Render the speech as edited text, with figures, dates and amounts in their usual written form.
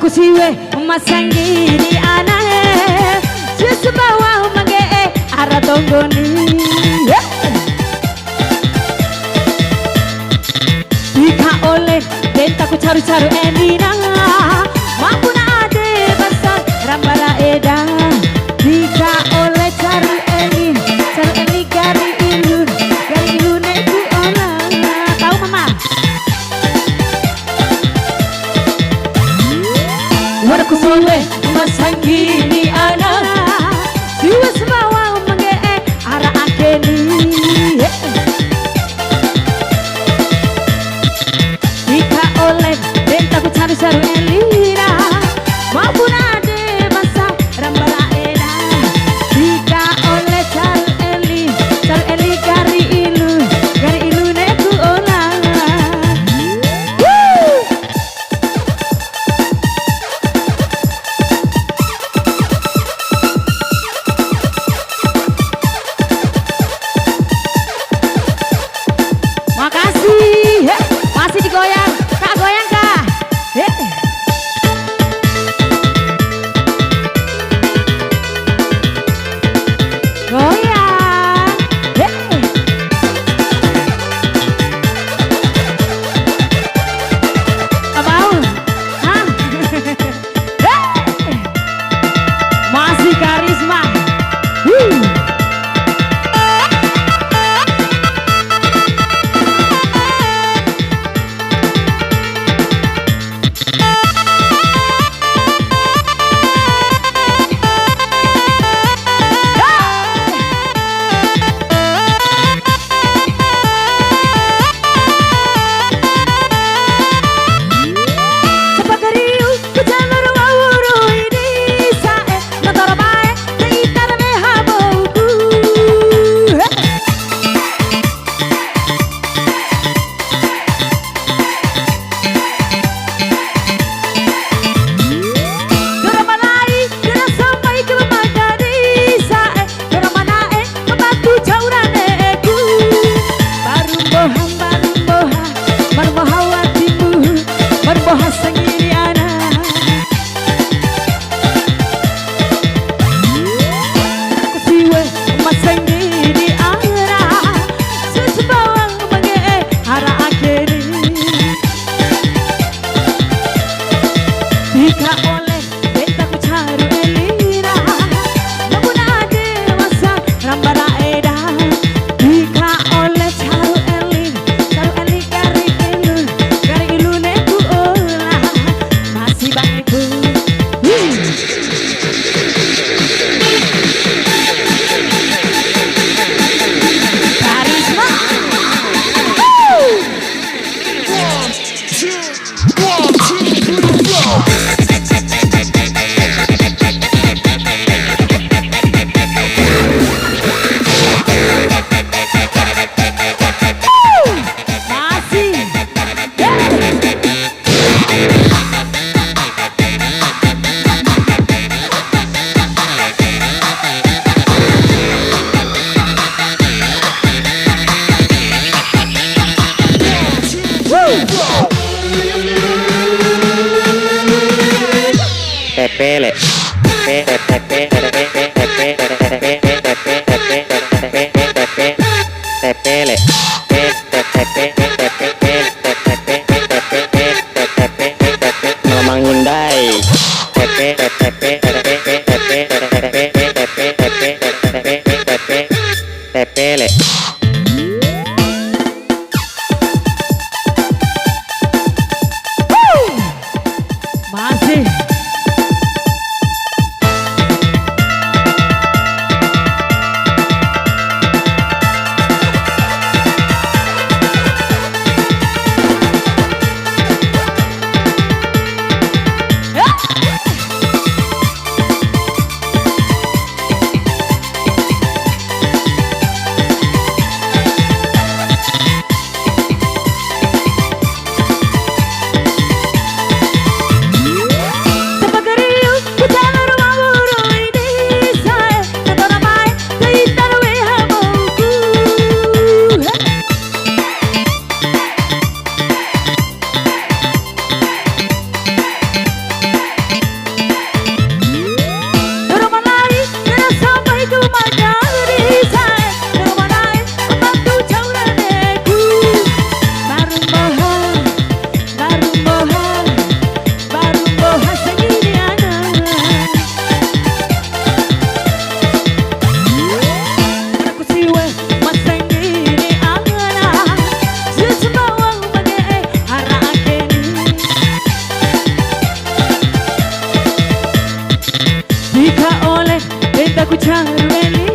ku siwe masangi di anae Jus bawa mange ara tonggoni Ika oleh denta ku caru-caru endina Mampuna ade basar rambala eda Ika oleh caru endi gari ilun neku orang Tahu mama? Wada ku siwe masangi di anae Siwa sebawa mange ara akeni Ika oleh denta ku caru-caru elina Maupun ade masa rambala eda Ika oleh caru eli gari ilu neku olah Makasih, masih digoyang, kak goyang kak. Goyang, gak mau, hah? Masih karisma. Ika oleh denta ku caru elina Maupun ade masa rambala eda Ika oleh caru eli gari ilu neku olah Masih bagiku Karisma Tepele ngomong Hyundai tepele masih ku cari